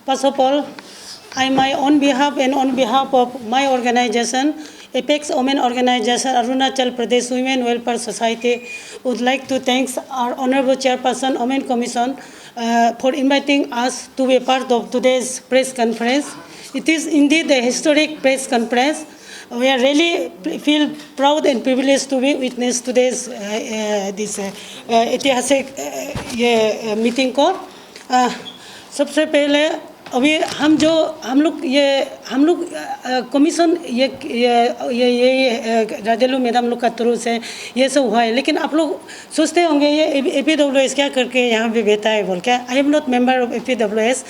First of all, I, my on behalf and on behalf of my organization, Apex Women Organization, Arunachal Pradesh Women Welfare Society, would like to thank our Honorable Chairperson, Women Commission, for inviting us to be a part of today's press conference. It is indeed a historic press conference. We are really feel proud and privileged to be witness today's this ऐतिहासिक ये meeting को. सबसे पहले अभी हम लोग commission ये राजेलू madam लोग का थ्रू से ये सब हुआ है. लेकिन आप लोग सोचते होंगे ये APWS क्या करके यहाँ पे बैठा है बोल के. I am not member of APWS,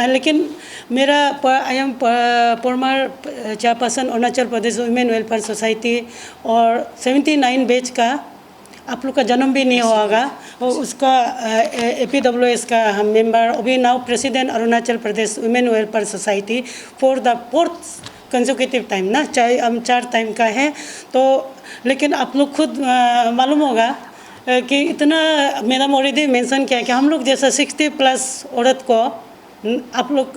लेकिन मेरा I am farmer chairperson Arunachal Pradesh women welfare society और 79 बैच का आप लोग का जन्म भी नहीं होगा और उसका APWS का हम मेंबर अभी now president Arunachal Pradesh women welfare society for the 4th consecutive time ना, चाहे हम 4 टाइम का है. तो लेकिन आप लोग खुद मालूम होगा कि इतना मैडम ऑलरेडी मेंशन किया कि हम लोग जैसा 60+ औरत को आप लोग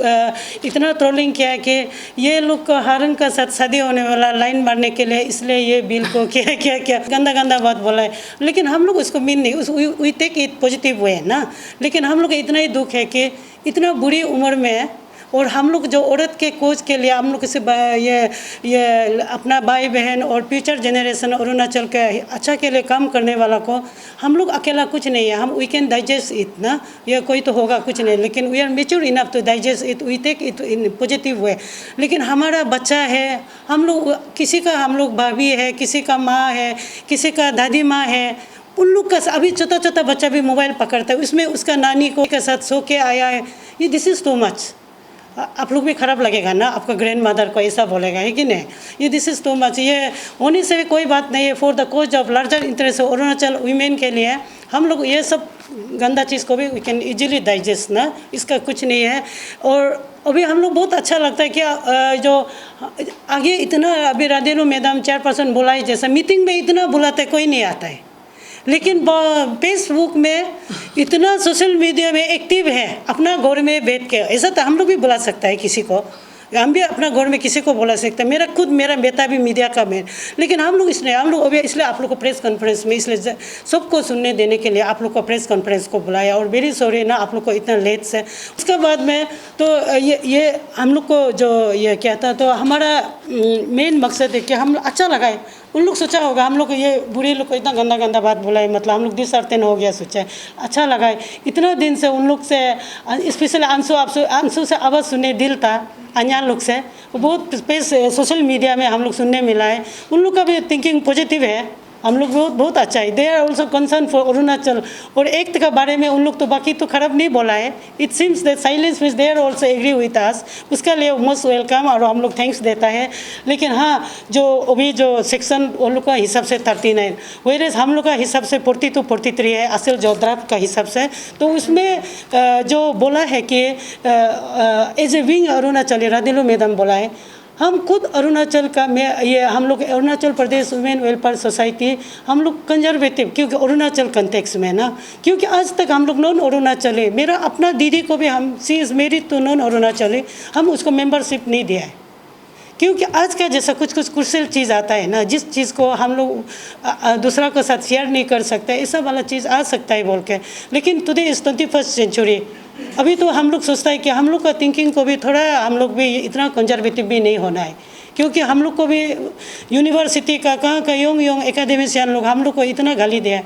इतना ट्रोलिंग किया कि ये लोग को हारन का साथ शादी होने वाला लाइन मारने के लिए इसलिए ये बिल को क्या गंदा बात बोला है. लेकिन हम लोग उसको मीन नहीं, we take it positive way ना. लेकिन हम लोग इतना ही दुख है कि इतना बुरी उम्र में और हम लोग जो औरत के कोच के लिए हम लोग से ये अपना भाई बहन और फ्यूचर जनरेशन अरुणाचल के अच्छा के लिए काम करने वाला को हम लोग अकेला कुछ नहीं है. हम वी कैन डाइजेस्ट इट ना, ये कोई तो होगा कुछ नहीं, लेकिन we are mature enough to digest it, we take it in positive way. लेकिन हमारा बच्चा है, हम लोग किसी का हम लोग भाभी है, किसी का माँ है, किसी का दादी माँ है, उन लोग का अभी छोटा बच्चा भी मोबाइल पकड़ता है, उसमें उसका नानी को के साथ सो के आया है. ये दिस इज़ टू मच. आप लोग भी खराब लगेगा ना, आपका ग्रैंड मदर को ऐसा बोलेगा है कि नहीं. ये दिस इज़ टू मच. ये होने से भी कोई बात नहीं है. For the cause of larger interest Arunachal women के लिए हम लोग ये सब गंदा चीज़ को भी वी कैन इजीली डाइजेस्ट ना, इसका कुछ नहीं है. और अभी हम लोग बहुत अच्छा लगता है कि जो आगे इतना अभी राजेलू मैडम चेयरपर्सन बुलाई जैसा मीटिंग में इतना बुलाते कोई नहीं आता है. लेकिन फेसबुक में इतना सोशल मीडिया में एक्टिव है, अपना घर में बैठ के ऐसा तो हम लोग भी बुला सकता है किसी को. हम भी अपना घर में किसी को बुला सकते हैं. मेरा बेटा भी मीडिया का में. लेकिन हम लोग अभी इसलिए आप लोग को प्रेस कॉन्फ्रेंस में इसलिए सबको सुनने देने के लिए आप लोग को प्रेस कॉन्फ्रेंस को बुलाया. और वेरी सॉरी ना आप लोग को इतना लेट से. उसके बाद में तो ये हम लोग को जो ये क्या था, तो हमारा मेन मकसद है कि हम अच्छा लगा है. उन लोग सोचा होगा हम लोग ये बुढ़े लोग को इतना गंदा बात बोला है, मतलब हम लोग दिसर्तन हो गया, सोचा है अच्छा लगा है. इतना दिन से उन लोग से स्पेशली आंसू से आवाज़ सुनने दिल था अन्य लोग से, बहुत स्पेस सोशल मीडिया में हम लोग सुनने मिला है. उन लोग का भी थिंकिंग पॉजिटिव है, हम लोग बहुत अच्छा है. They are also concern for Arunachal. और एक्ट का बारे में उन लोग तो बाकी तो खराब नहीं बोला है. It seems that silence means they are also agree with us. उसका लिए मोस्ट वेलकम और हम लोग थैंक्स देता है. लेकिन हाँ, जो अभी जो सेक्शन उन लोग का हिसाब से 39 वेरेज हम लोग का हिसाब से 42 to 43 है असल जो ड्राफ्ट का हिसाब से. तो उसमें जो बोला है कि एज ए विंग अरुणाचल राजेलू मैडम बोला है. हम खुद अरुणाचल का ये हम लोग Arunachal Pradesh women welfare society हम लोग कंजर्वेटिव, क्योंकि अरुणाचल कंटेक्स में ना, क्योंकि आज तक हम लोग नॉन अरुणाचली, मेरा अपना दीदी को भी हम सी इज़ मेरिड टू नॉन अरुणाचली, हम उसको मेंबरशिप नहीं दिया है. क्योंकि आज का जैसा कुछ क्रुशियल चीज़ आता है ना, जिस चीज़ को हम लोग दूसरा के साथ शेयर नहीं कर सकते, ऐसा वाला चीज़ आ सकता है बोल के. लेकिन टुडे इज़ 21st सेंचुरी. अभी तो हम लोग सोचता है कि हम लोग का थिंकिंग को भी थोड़ा हम लोग भी इतना कंजर्वेटिव भी नहीं होना है. क्योंकि हम लोग को भी यूनिवर्सिटी का कहाँ का यंग एकेडमिशियन लोग हम लोग को इतना गाली दिया.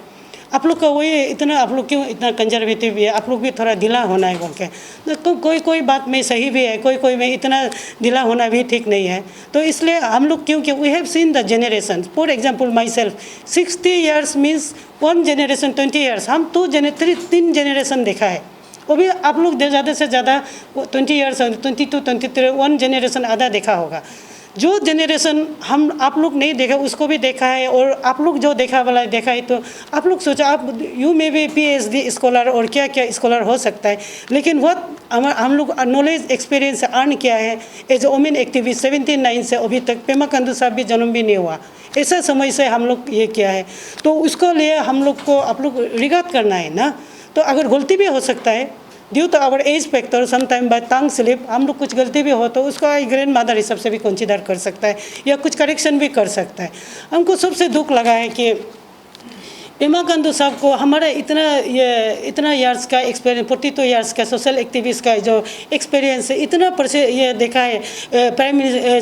आप लोग का वही इतना, आप लोग क्यों इतना कंजर्वेटिव है, आप लोग भी थोड़ा ढीला होना है बोल के. तो कोई बात में सही भी है, कोई में इतना ढीला होना भी ठीक नहीं है. तो इसलिए हम लोग, क्योंकि we have seen the generation. For example myself 60 years means 1 generation 20 years. हम 3 जनरेशन देखा है. वो भी आप लोग ज़्यादा से ज़्यादा 20 years 22 23 1 जनरेशन आधा देखा होगा. जो जनरेशन हम आप लोग नहीं देखा उसको भी देखा है. और आप लोग जो देखा वाला देखा है, तो आप लोग सोचा आप यू में भी PhD स्कॉलर और क्या स्कॉलर हो सकता है. लेकिन वह हम लोग नॉलेज एक्सपीरियंस अर्न किया है एज ए वुमेन एक्टिविस्ट 79 से अभी तक. पेमा खांडू साहब भी जन्म भी नहीं हुआ, ऐसा समय से हम लोग ये किया है. तो उसको लिए हम लोग को आप लोग रिगार्ड करना है ना. तो अगर गलती भी हो सकता है due to our age factor sometime by tongue slip हम लोग कुछ गलती भी हो तो उसका ग्रैंड मदर हिसाब से भी कंसिडर कर सकता है या कुछ करेक्शन भी कर सकता है। हमको सबसे दुख लगा है कि पेमा खांडू साहब को हमारा इतना ईयर्स का एक्सपीरियंस 42 ईयर्स का सोशल एक्टिविस्ट का जो एक्सपीरियंस है इतना ये देखा है,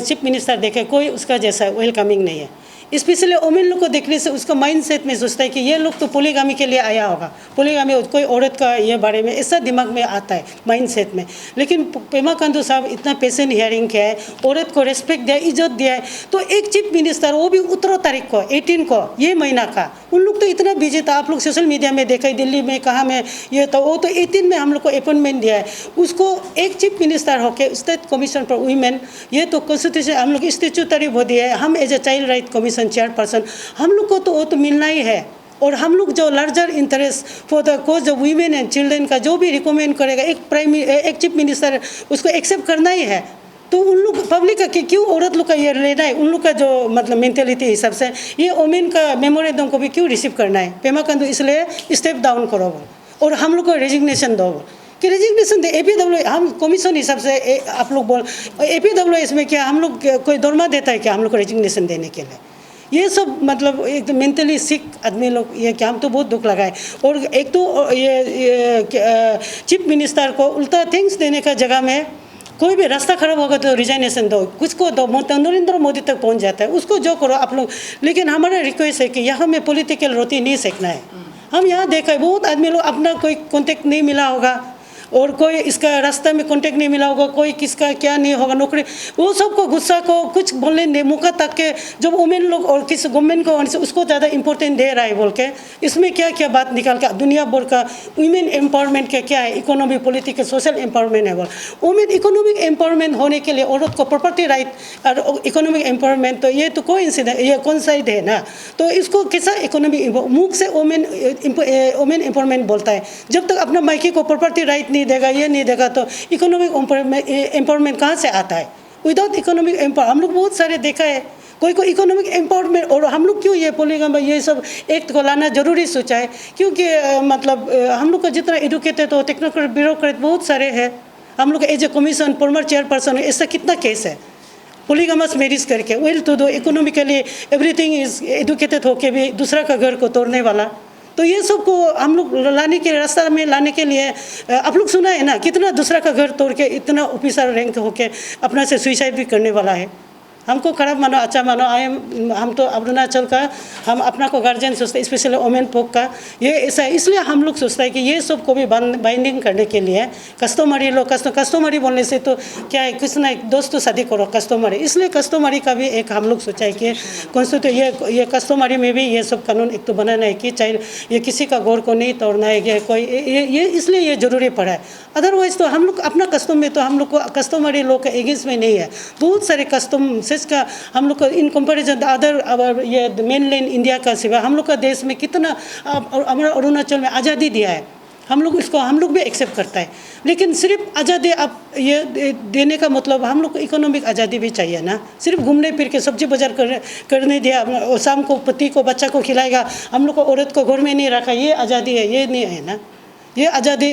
चीफ मिनिस्टर देखे कोई उसका जैसा वेलकमिंग नहीं है। स्पेशली वुमेन लोग को देखने से उसका माइंड सेट में सोचता है कि ये लोग तो पोलीगामी के लिए आया होगा, पोलीगामी कोई औरत का ये बारे में ऐसा दिमाग में आता है माइंड सेट में। लेकिन पेमा खांडू साहब इतना पेशेंट हियरिंग किया है, औरत को रेस्पेक्ट दिया, इज्जत दिया है। तो एक चीफ मिनिस्टर वो भी 17 तारीख को 18 को ये महीना का, उन लोग तो इतना बिजी था, आप लोग सोशल मीडिया में देखा दिल्ली में कहाँ में ये तो वो तो 18 में हम लोग को अपॉइंटमेंट दिया है। उसको एक चीफ मिनिस्टर होकर स्टेट कमीशन फॉर वुमेन, ये तो कॉन्स्टिट्यूशन हम लोग स्टेचुटरी बॉडी है, हम as a child right commission chairperson, हम लोग को तो वो तो मिलना ही है। और हम लोग जो larger interest for the cause of women and children का जो भी रिकमेंड करेगा एक चीफ मिनिस्टर उसको एक्सेप्ट करना ही है। तो उन लोग पब्लिक का क्यों औरत लोग का ये लेना है, उन लोग का जो मतलब मेंटेलिटी हिसाब से ये वुमेन का मेमोरेंडम को भी क्यों रिसीव करना है। पेमा खांडू इसलिए स्टेप डाउन करो और हम लोग को रेजिग्नेशन दो कि रेजिग्नेशन दे। APWS हम कमीशन हिसाब से आप लोग बोल APWS में क्या हम लोग कोई दौरमा देता है क्या हम लोग को रेजिग्नेशन देने के लिए। ये सब मतलब एक तो मेंटली सिक आदमी लोग ये क्या, हम तो बहुत दुख लगा है। और एक तो ये चीफ मिनिस्टर को उल्टा थैंक्स देने का जगह में कोई भी रास्ता खराब होगा तो रिजाइनेशन दो, कुछ को दो, नरेंद्र मोदी तक पहुंच जाता है उसको जो करो आप लोग। लेकिन हमारा रिक्वेस्ट है कि यहाँ में पॉलिटिकल रोटी नहीं सेकना है। हम यहाँ देखा है बहुत आदमी लोग अपना कोई कॉन्टेक्ट नहीं मिला होगा और कोई इसका रास्ता में कॉन्टेक्ट नहीं मिला होगा, कोई किसका क्या नहीं होगा नौकरी, वो सबको गुस्सा को कुछ बोलने नहीं मौका तक के जब वुमेन लोग और किस गवर्नमेंट को उसको ज़्यादा इंपॉर्टेंट दे रहा है बोल के इसमें क्या क्या बात निकाल के दुनिया भर का वुमेन एम्पावरमेंट का क्या है, इकोनॉमी पॉलिटिकल सोशल एम्पावरमेंट है बोल। वुमेन इकोनॉमिक एम्पावरमेंट होने के लिए औरत को प्रॉपर्टी राइट और इकोनॉमिक एम्पावरमेंट तो ये तो कोई इंसिडेंट ये कौन साइड है ना। तो इसको कैसा इकोनॉमिक मुख से वुमेन एम्पावरमेंट बोलता है, जब तक अपना मायके को प्रॉपर्टी राइट देगा ये नहीं देगा तो इकोनॉमिक एम्पावरमेंट कहाँ से आता है। विदाउट इकोनॉमिक एम्पावर हम लोग बहुत सारे देखा है कोई इकोनॉमिक एम्पावरमेंट। और हम लोग क्यों ये पोलीगामी ये सब एक्ट को लाना जरूरी सोचा है क्योंकि मतलब हम लोग का जितना एडुकेटेड हो टेक्नोक्रेट ब्यूरोक्रेट बहुत सारे हैं। हम लोग as a commission former chairperson ऐसा कितना केस है पोलीगामस मैरिज करके well to do economically everything is educated होके भी दूसरा का घर को तोड़ने वाला। तो ये सब को हम लोग लाने के रास्ता में लाने के लिए आप लोग सुना है ना कितना दूसरा का घर तोड़ के इतना ऑफिसर रैंक होके अपना से सुसाइड भी करने वाला है। हमको खराब मानो अच्छा मानो हम तो अरुणाचल का हम अपना को गार्जियन सोचते हैं स्पेशली वुमेन पोक का ये ऐसा है। इसलिए हम लोग सोचते हैं कि ये सब को भी बाइंडिंग करने के लिए कस्टमरी लोग कस्टमरी बोलने से तो क्या है कुछ ना दोस्त तो शादी करो कस्टमरी, इसलिए कस्टमरी का भी एक हम लोग सोचा है कि कॉन्स्टिट्यूशन ये कस्टमरी में भी ये सब कानून एक तो बनाना है कि चाहे ये किसी का गौर को नहीं तोड़ना है कि कोई ये इसलिए ये जरूरी पड़ा है। अदरवाइज तो हम लोग अपना कस्टम में तो हम लोग को कस्टमरी लोग का एगेंस्ट में नहीं है। बहुत सारे कस्टम का हम लोग का इन कंपैरिजन अदर ये मेनलैंड इंडिया का सिवा हम लोग का देश में कितना हमारा अरुणाचल में आज़ादी दिया है हम लोग इसको हम लोग भी एक्सेप्ट करता है। लेकिन सिर्फ आज़ादी अब ये देने का मतलब हम लोग को इकोनॉमिक आज़ादी भी चाहिए ना। सिर्फ घूमने फिर के सब्जी बाजार करने दिया और शाम को पति को बच्चा को खिलाएगा हम लोग को औरत को घर में नहीं रखा, ये आज़ादी है ये नहीं है ना। ये आज़ादी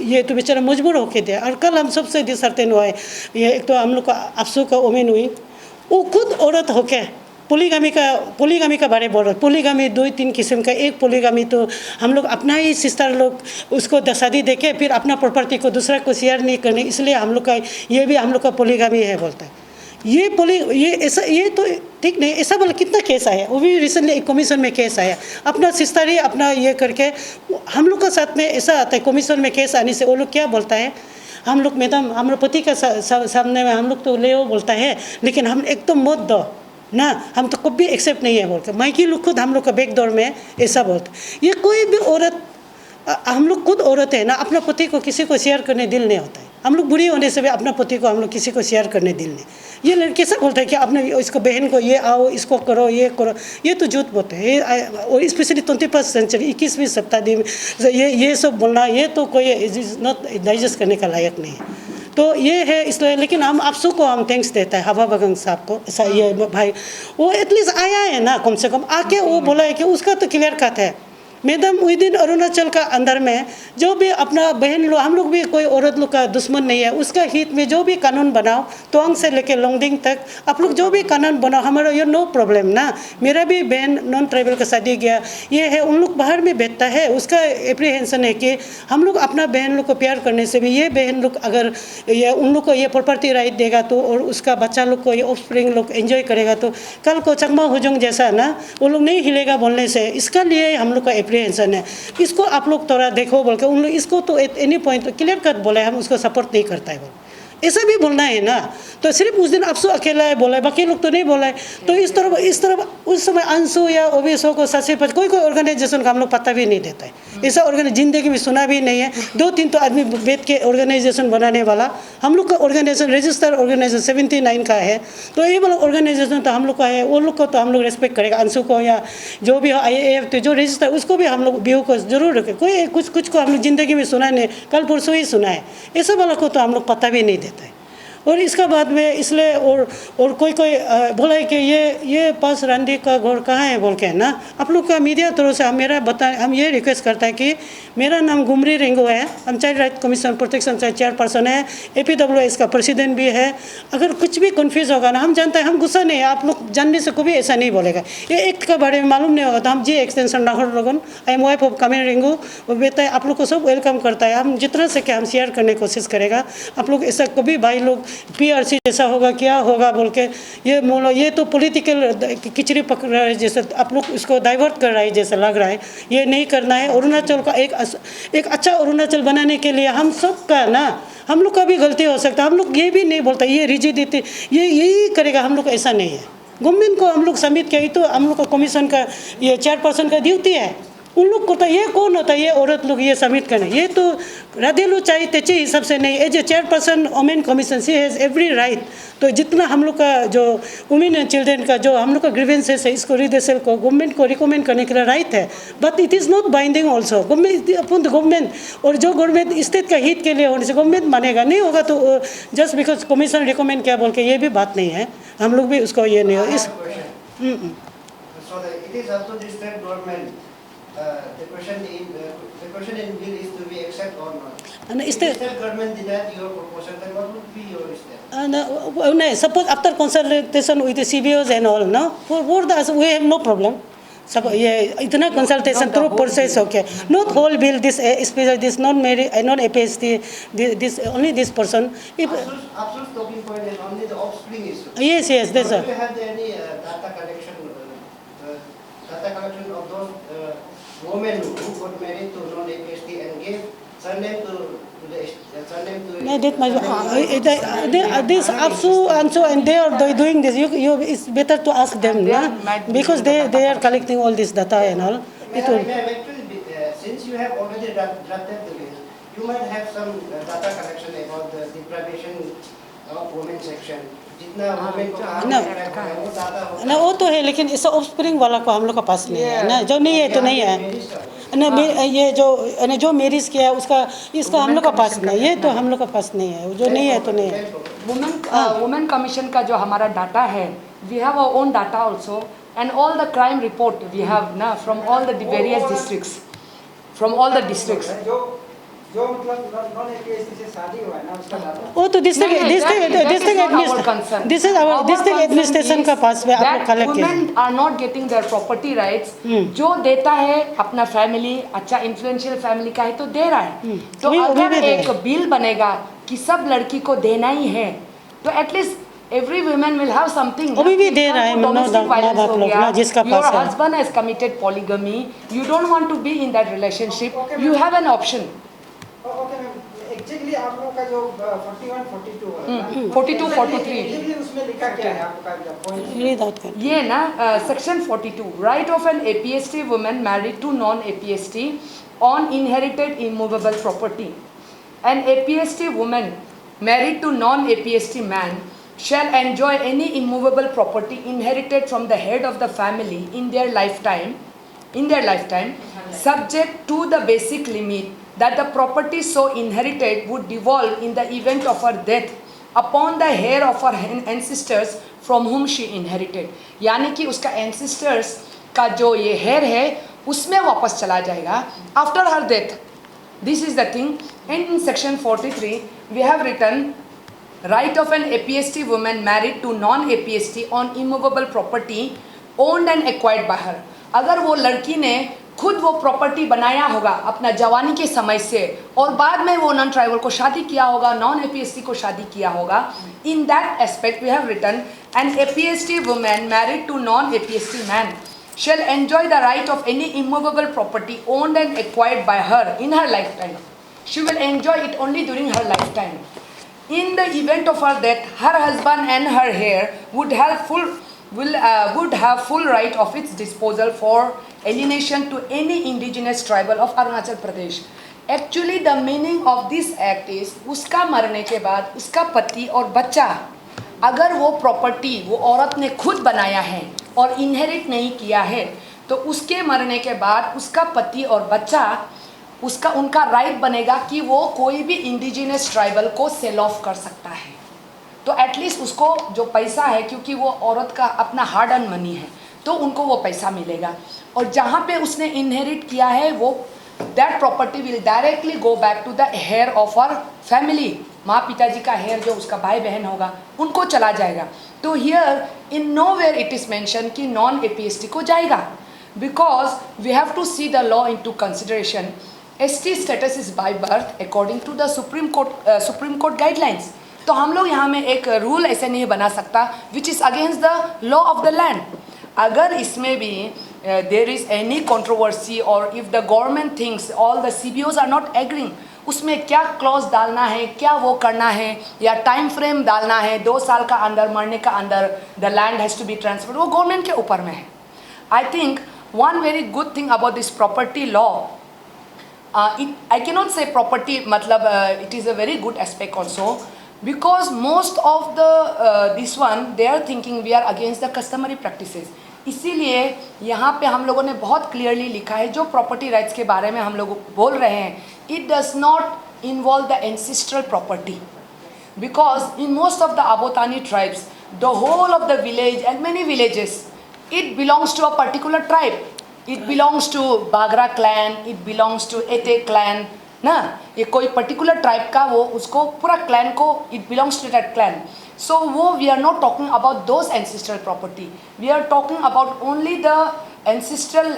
ये तो बेचारा मजबूर होके दिया। और कल हम सबसे डिसर्टेन हुआ है ये एक तो हम लोग का अफसू का वुमेन हुई वो खुद औरत होके पोलीगामी का बारे बोल रहे। पोलीगामी 2-3 किस्म का, एक पोलीगामी तो हम लोग अपना ही सिस्टर लोग उसको शादी देके फिर अपना प्रॉपर्टी को दूसरा को शेयर नहीं करने, इसलिए हम लोग का ये भी हम लोग का पोलीगामी है बोलता है। ये ऐसा ये तो ठीक नहीं, ऐसा बोला कितना केस आया, वो भी रिसेंटली एक कमीशन में केस आया अपना सिस्टर ही अपना ये करके हम लोग का साथ में ऐसा आता है। कमीशन में केस आने से वो लोग क्या बोलता है हम लोग मैडम हमारे पति का सामने में हम लोग तो ले वो बोलता है लेकिन हम एक तो मत दो ना, हम तो कभी एक्सेप्ट नहीं है बोलते। मायकी लोग खुद हम लोग का बैकडोर में ऐसा बोलते। ये कोई भी औरत हम लोग खुद औरत है ना, अपना पति को किसी को शेयर करने दिल नहीं होता है। हम लोग बुरी होने से भी अपना पति को हम लोग किसी को शेयर करने दिल नहीं। ये लड़के सब बोलता है कि अपने इसको बहन को ये आओ इसको करो ये करो, ये तो झूठ बोलते हैं। और स्पेशली 21वीं सेंचुरी 21वीं शताब्दी में ये सब बोलना ये तो कोई नॉट डाइजेस्ट करने का लायक नहीं है। तो ये है इसलिए। लेकिन हम आपसू को हम थैंक्स देता है हवा बगंग साहब को, ऐसा ये भाई वो एटलीस्ट आया है ना, कम से कम आके वो बोला है कि उसका तो क्लियर कट है मैडम विद इन अरुणाचल का अंदर में जो भी अपना बहन लोग, हम लोग भी कोई औरत लोग का दुश्मन नहीं है, उसका हित में जो भी कानून बनाओ, तवांग से लेके लोंगडिंग तक आप लोग जो भी कानून बनाओ, हमारा ये नो प्रॉब्लम ना। मेरा भी बहन नॉन ट्राइबल का शादी गया, ये है उन लोग बाहर में बैठता है, उसका एप्रीहेंशन है कि हम लोग अपना बहन लोग को प्यार करने से भी ये बहन लोग अगर ये उन लोग को ये प्रॉपर्टी राइट देगा तो, और उसका बच्चा लोग को ये ऑफस्प्रिंग लोग एंजॉय करेगा तो कल को चकमा हुजुंग जैसा ना वो लोग नहीं हिलेगा बोलने से। इसका लिए हम लोग का एप्रीहेंशन है। इसको आप लोग थोड़ा देखो बोल के उन लोग इसको तो at any point clear cut बोला है, हम उसको सपोर्ट नहीं करता है बोल, ऐसा भी बोलना है ना। तो सिर्फ उस दिन अफसू अकेला है बोला है, बाकी लोग तो नहीं बोला है। तो इस तरह उस समय अंशु या ओबीएसओ को ससे पर कोई ऑर्गेनाइजेशन का हम लोग पता भी नहीं देता है। ऐसा ऑर्गेनाइज जिंदगी में सुना भी नहीं है। 2-3 तो आदमी बैठ के ऑर्गेनाइजेशन बनाने वाला, हम लोग का ऑर्गेनाइजेशन रजिस्टर ऑर्गेनाइजेशन 79 का है। तो ये वाला ऑर्गेनाइजेशन तो हम लोग का है, वो लोग को तो हम लोग रेस्पेक्ट करेगा। अंशु को या जो भी हो IAF तो जो रजिस्टर उसको भी हम लोग व्यू को जरूर रखें। कोई कुछ को हम लोग जिंदगी में सुना नहीं, कल परसों ही सुना है। ऐसा वाला को तो हम लोग पता भी नहीं देता है। और इसका बाद में इसलिए और कोई बोला है कि ये पास रांडी का घर कहाँ है बोल के ना, आप लोग का मीडिया थ्रू से हम ये रिक्वेस्ट करता है कि मेरा नाम गुमरी रिंगो है, हम child right commission protection chairperson है, APWS का प्रेसिडेंट भी है। अगर कुछ भी कन्फ्यूज होगा ना, हम जानते हैं, हम गुस्सा नहीं है, आप लोग जानने से कभी ऐसा नहीं बोलेगा। ये एक्ट का बारे में मालूम नहीं होगा तो हम जी extension Naharlagun, I am wife of Kamin Ringo, वो बेटा आप लोग को सब वेलकम करता है। हम जितना सके हम शेयर करने की कोशिश करेगा। आप लोग ऐसा कभी भाई लोग PRC जैसा होगा क्या होगा बोल के ये तो पॉलिटिकल किचड़ी पकड़ रहा है जैसे, आप लोग इसको डाइवर्ट कर रहा है जैसा लग रहा है। ये नहीं करना है। अरुणाचल का एक अच्छा अरुणाचल बनाने के लिए हम सब का ना, हम लोग का भी गलती हो सकता है। हम लोग ये भी नहीं बोलता ये रिजिडिटी ये यही करेगा, हम लोग ऐसा नहीं है। गवर्नमेंट को हम लोग समिट किया, तो हम लोग का कमीशन का ये चेयरपर्सन का ड्यूटी है। उन लोग को तो ये कौन होता है ये औरत लोग ये समिट करना, ये तो राधेलू चाहिए तेची हिसाब से नहीं। As a chairperson women commission she has every right. तो जितना हम लोग का जो वुमेन एंड चिल्ड्रेन का जो हम लोग का ग्रीवेंसेस है, इसको रिडेसल को गवर्नमेंट को रिकमेंड करने के लिए राइट है, but it is not binding also. Government और जो गवर्नमेंट स्टेट का हित के लिए होने से गवर्नमेंट मानेगा नहीं होगा तो जस्ट बिकॉज कमीशन रिकमेंड क्या बोल के ये भी बात नहीं है। हम लोग भी उसको ये नहीं हो इस the question in bill is to be accept or not. If the government denied your proposal, then what would be your step? No, suppose after consultation with the CBOs and all, no, for the we have no problem. सब ये इतना consultation through process हो गया, not whole bill this special this non मेरी non APST this only this person absolute talking point is only the offspring issue. yes that's do you have any data collection of those women who got married to non APST and gave surname to the surname to no that my this Ansu and they are doing this, you it's better to ask them na? Because they are collecting all this data and all. Actually, since you have already drafted the bill, you might have some data collection about the deprivation of women section. ना वो तो है, लेकिन इस offspring वाला को हम लोग का पास नहीं है ना, जो नहीं है तो नहीं है ना। ये जो मैरिज किया है उसका इसका हम लोग का पास नहीं है, ये तो हम लोग का पास नहीं है, जो नहीं है तो नहीं है। वुमेन कमीशन का जो हमारा डाटा है, we have our own data also and all the crime report we have ना from all the various districts, from all the districts. जो मतलब नॉन APST से शादी हुआ है ना उसका डाटा वो तो डिस्ट्रिक्ट एडमिनिस्ट्रेशन का पास में आप लोग कलेक्ट कीजिए। Women are not getting their property rights, जो देता है अपना फैमिली अच्छा इन्फ्लुएंशियल फैमिली का है तो दे रहा है। तो अगर एक बिल बनेगा कि सब लड़की को देना ही है तो at least every woman will have something. अभी भी दे रहा है domestic violence हो गया, जिसका your पास है। husband has committed polygamy, you don't want to be in that relationship, you have an option. Okay ma'am, actually आप लोगों का जो 41 42 है 42 43 एक्चुअली उसमें लिखा क्या है आपका पॉइंट? ये ना section 42 right of an APST women married to non APST on inherited immovable property. An APST women married to non APST man shall enjoy any immovable property inherited from the head of the family in their lifetime, subject to the basic limit that the property so inherited would devolve in the event of her death upon the heir of her ancestors from whom she inherited। यानी कि उसका ancestors का जो ये hair है उसमें वापस चला जाएगा after her death. This is the thing. In section 43 we have written right of an APST woman married to non-APST on immovable property owned and acquired by her. अगर वो लड़की ने खुद वो प्रॉपर्टी बनाया होगा अपना जवानी के समय से और बाद में वो नॉन ट्राइबल को शादी किया होगा, नॉन APST को शादी किया होगा, in that aspect we have written an APST woman married to non-APST man shall enjoy the right of any immovable property owned and acquired by her in her lifetime. She will enjoy it only during her lifetime. In the event of her death, her husband and her heir would have full right of its disposal for alienation to any indigenous tribal of Arunachal Pradesh. Actually, the meaning of this act is उसका मरने के बाद उसका पति और बच्चा अगर वो प्रॉपर्टी वो औरत ने खुद बनाया है और इनहेरिट नहीं किया है तो उसके मरने के बाद उसका पति और बच्चा उसका उनका राइट बनेगा कि वो कोई भी इंडिजिनस ट्राइबल को सेल ऑफ कर सकता है. तो एटलीस्ट उसको जो पैसा है क्योंकि वो औरत का अपना हार्ड अर्न मनी है तो उनको वो पैसा मिलेगा और जहाँ पे उसने इनहेरिट किया है वो that property will directly go back to the heir of our family. माँ पिताजी का हेयर जो उसका भाई बहन होगा उनको चला जाएगा. तो here in know where it is mention कि नॉन APST को जाएगा because we have to see the law into consideration. ST status is by birth according to the Supreme Court guidelines. तो हम लोग यहाँ में एक रूल ऐसे नहीं बना सकता which is against the law of the land. अगर इसमें भी देर इज़ एनी कंट्रोवर्सी और if the government thinks all the CBOs are not agreeing उसमें क्या क्लॉज डालना है, क्या वो करना है या टाइम फ्रेम डालना है 2 साल का अंदर मरने का अंदर the land has to be transferred, वो गवर्नमेंट के ऊपर में है. I think one very good thing about this property law I cannot say property matlab it is a very good aspect also because most of the this one they are thinking we are against the customary practices. इसीलिए यहाँ पे हम लोगों ने बहुत clearly लिखा है जो प्रॉपर्टी राइट्स के बारे में हम लोग बोल रहे हैं it does not involve the ancestral property because in most of the Abotani tribes the whole of the village and many villages it belongs to a particular tribe. It belongs to Bagra clan, it belongs to Ete clan ना, ये कोई particular tribe का वो उसको पूरा clan को it belongs to that clan. So वो we are not talking about those ancestral property. We are talking about only the ancestral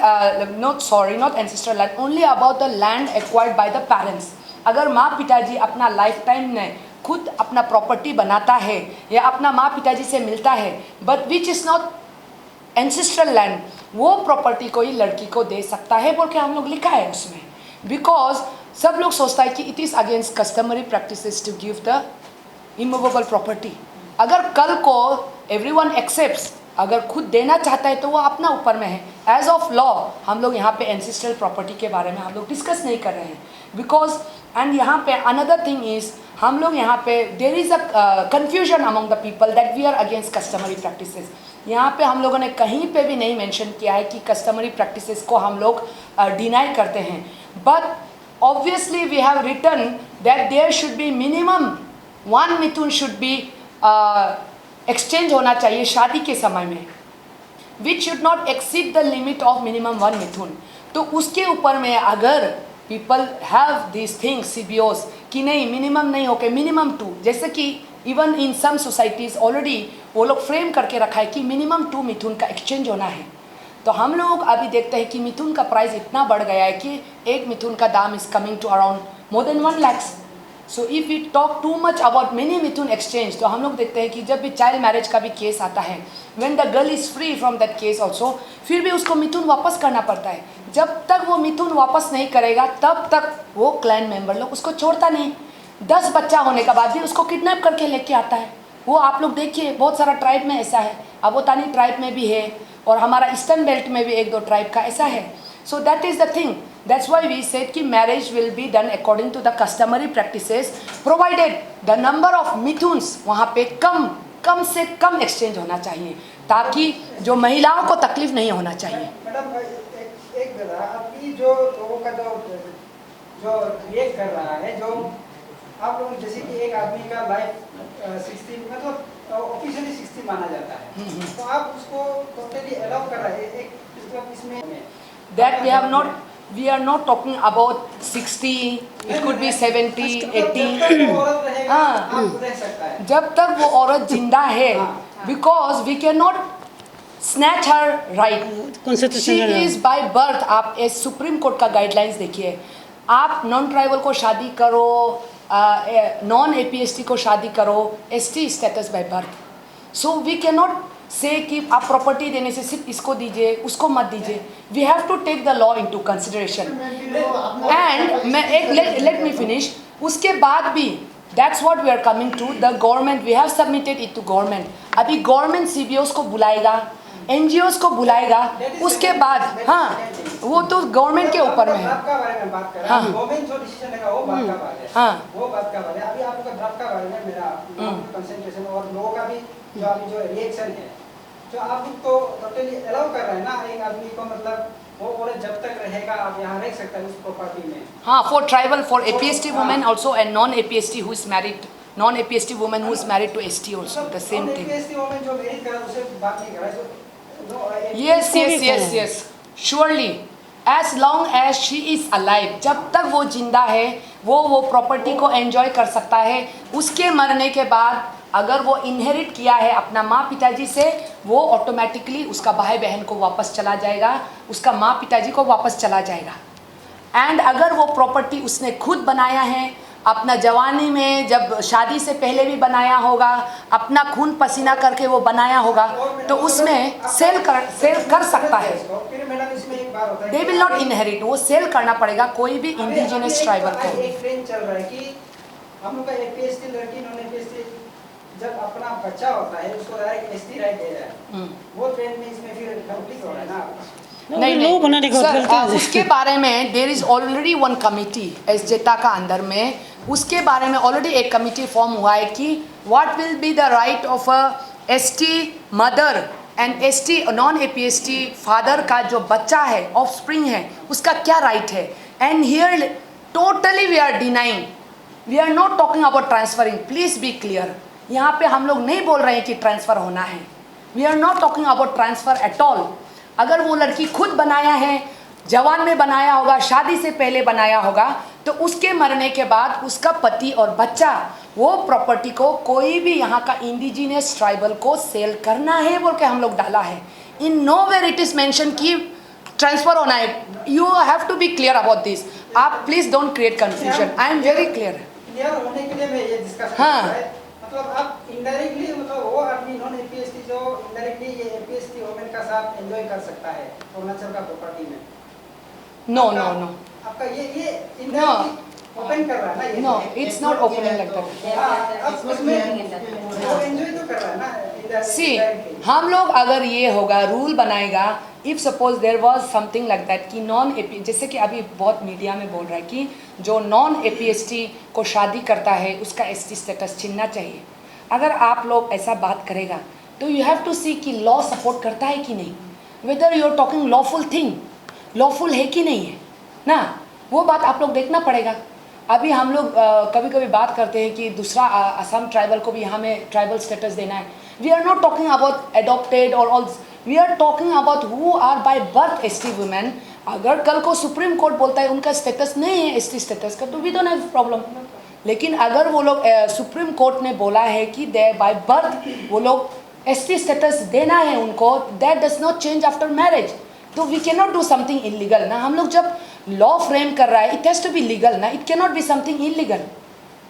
not ancestral land, only about the land acquired by the parents. अगर माँ पिताजी अपना life time में खुद अपना property बनाता है या अपना माँ पिताजी से मिलता है but which is not ancestral land वो प्रॉपर्टी कोई लड़की को दे सकता है बोल के हम लोग लिखा है उसमें बिकॉज सब लोग सोचता है कि it is against customary practices to give the immovable property. अगर कल को एवरीवन एक्सेप्ट्स अगर खुद देना चाहता है तो वो अपना ऊपर में है. एज ऑफ लॉ हम लोग यहाँ पे एंसेस्ट्रल प्रॉपर्टी के बारे में हम लोग डिस्कस नहीं कर रहे हैं बिकॉज एंड यहाँ पे अनदर थिंग इज़ हम लोग यहाँ पे there is a confusion among the people that we are against customary practices. यहाँ पे हम लोगों ने कहीं पे भी नहीं मेंशन किया है कि कस्टमरी प्रैक्टिसेस को हम लोग डिनाई करते हैं but obviously we have written that there should be minimum 1 mithun should be exchange होना चाहिए शादी के समय में which should not exceed the limit of minimum 1 mithun. तो उसके ऊपर में अगर people have this things CBOs कि नहीं मिनिमम नहीं होके मिनिमम 2 जैसे कि even in some societies already वो लोग फ्रेम करके रखा है कि मिनिमम 2 मिथुन का एक्सचेंज होना है. तो हम लोग अभी देखते हैं कि मिथुन का प्राइस इतना बढ़ गया है कि 1 मिथुन का दाम is coming to around more than 1 lakh. So if we talk too much about mini mithun exchange तो हम लोग देखते हैं कि जब भी चाइल्ड मैरिज का भी केस आता है when the girl is free from that case also फिर भी उसको मिथुन वापस करना पड़ता है. जब तक वो मिथुन वापस नहीं करेगा तब तक वो क्लैन मेंबर लोग उसको छोड़ता नहीं. 10 बच्चा होने के बाद भी उसको किडनैप करके लेके आता है. वो आप लोग देखिए बहुत सारा ट्राइब में ऐसा है, अबोतानी ट्राइब में भी है और हमारा ईस्टर्न बेल्ट में भी 1-2 ट्राइब का ऐसा है. So that is the thing that's why we said कि marriage will be done according to the customary practices provided the number of mithuns वहाँ पे कम से कम एक्सचेंज होना चाहिए ताकि जो महिलाओं को तकलीफ नहीं होना चाहिए. मैडम एक अभी जो लोगों का जो रिएक्ट कर रहा है जो आप लोग जैसे कि एक आदमी का लाइफ 60 मतलब ऑफिशियली 60 माना जाता है तो आप उसको टोटली अलाउ कर रहे हैं एक मतलब इसमें that we have not, we are not talking about 60, it could be 70, 80. हाँ, जब तक वो औरत जिंदा है, because we cannot snatch her right. She is by birth. आप इस सुप्रीम कोर्ट का गाइडलाइंस देखिए, आप नॉन ट्राइबल को शादी करो, नॉन APST को शादी करो, ST status by birth. So we can not say कि आप प्रॉपर्टी देने से सिर्फ इसको दीजिए, उसको मत दीजिए. We have to take the law into consideration. And मैं एक लेट मी फिनिश. उसके बाद भी that's what we are coming to the government. We have submitted it to government. अभी गवर्नमेंट CBOs को बुलाएगा, NGOs को बुलाएगा, उसके बाद हाँ वो तो गवर्नमेंट के ऊपर में है. का बारे में बात कर रहे हैं, गवर्नमेंट जो डिसीजन लेगा वो बात का बात है. हाँ, वो बात का बात है. अभी आप लोग ड्राफ्ट का बारे में मेरा कंसंट्रेशन और लोगों का भी जो अभी जो रिएक्शन है, जो आप लोग तो टोटली अलाउ कर रहे हैं ना एक आदमी को, मतलब वो बोले जब तक रहेगा आप यहाँ रह सकते हैं उस प्रॉपर्टी में. हाँ, for tribal, for APST women also and non APST who is married, non APST women who is married to ST also the same thing. APST women जो मैरिज कर उसे बात नहीं कर रहा है. Yes, surely as long as she is alive, जब तक वो जिंदा है वो प्रॉपर्टी को एंजॉय कर सकता है. उसके मरने के बाद अगर वो इनहेरिट किया है अपना माँ पिताजी से, वो ऑटोमेटिकली उसका भाई बहन को वापस चला जाएगा, उसका माँ पिताजी को वापस चला जाएगा. एंड अगर वो प्रॉपर्टी उसने खुद बनाया है, अपना जवानी में जब शादी से पहले भी बनाया होगा, अपना खून पसीना करके वो बनाया होगा, तो उसमें सेल कर सकता है. दे विल नॉट इनहेरिट, वो सेल करना पड़ेगा कोई भी इंडिजिनस ट्राइबल को. एक ट्रेंड चल रहा है कि हम लोग का APST लड़की नॉन APST जब अपना बच्चा होता है उसको डायरेक्ट ST राइट दे रहा है. वो ट्रेंड में इसमें फिर कंफ्लिक्ट हो रहा है ना. नहीं सर, उसके बारे में there is already one committee एस जेटा का अंदर में, उसके बारे में ऑलरेडी एक कमिटी फॉर्म हुआ है कि what will be the right of a ST mother and ST non APST father का जो बच्चा है, ऑफस्प्रिंग है, उसका क्या राइट है. And here totally we are denying, we are not talking about transferring. Please be clear, यहाँ पे हम लोग नहीं बोल रहे हैं कि ट्रांसफ़र होना है. We are not talking about transfer at all. अगर वो लड़की खुद बनाया है, जवान में बनाया होगा, शादी से पहले बनाया होगा, तो उसके मरने के बाद उसका पति और बच्चा वो प्रॉपर्टी को कोई भी यहाँ का इंडिजिनियस ट्राइबल को सेल करना है बोल के हम लोग डाला है. In know where it is mention कि ट्रांसफ़र होना है. You have to be clear about this. आप please don't create confusion. I am very clear. Clear होने के लिए मैं ये डिस्कस कर रहा हूं. मतलब आप इनडायरेक्टली, मतलब वो आदमी नॉन APST जो इनडायरेक्टली ये APST वुमेन का साथ एंजॉय कर सकता है अरुणाचल का प्रॉपर्टी में. नो आपका ये इनडायरेक्टली ओपन कर रहा है ना. ये no, it's not opening like that. अब उसमें वो एंजॉय तो कर रहा है ना. सी, हम लोग अगर ये होगा रूल बनाएगा, if suppose there was something like that कि नॉन AP, जैसे कि अभी बहुत मीडिया में बोल रहा है कि जो नॉन APST को शादी करता है उसका ST स्टेटस छीनना चाहिए. अगर आप लोग ऐसा बात करेगा तो यू हैव टू सी कि लॉ सपोर्ट करता है कि नहीं, whether you are talking lawful thing, lawful है कि नहीं है ना, वो बात आप लोग देखना पड़ेगा. अभी हम लोग कभी कभी बात करते हैं कि दूसरा असम ट्राइबल को भी यहाँ में ट्राइबल स्टेटस देना है. We are not talking about adopted और all, we are talking about who are by birth ST women. अगर कल को सुप्रीम कोर्ट बोलता है उनका स्टेटस नहीं है ST स्टेटस का, तो वी डोंट हैव प्रॉब्लम. लेकिन अगर वो लोग सुप्रीम कोर्ट ने बोला है कि दे बाय बर्थ वो लोग ST स्टेटस देना है उनको, that does not change after marriage. तो we can not do something illegal ना. हम लोग जब लॉ फ्रेम कर रहा है, it has to be legal ना, it can not be something illegal.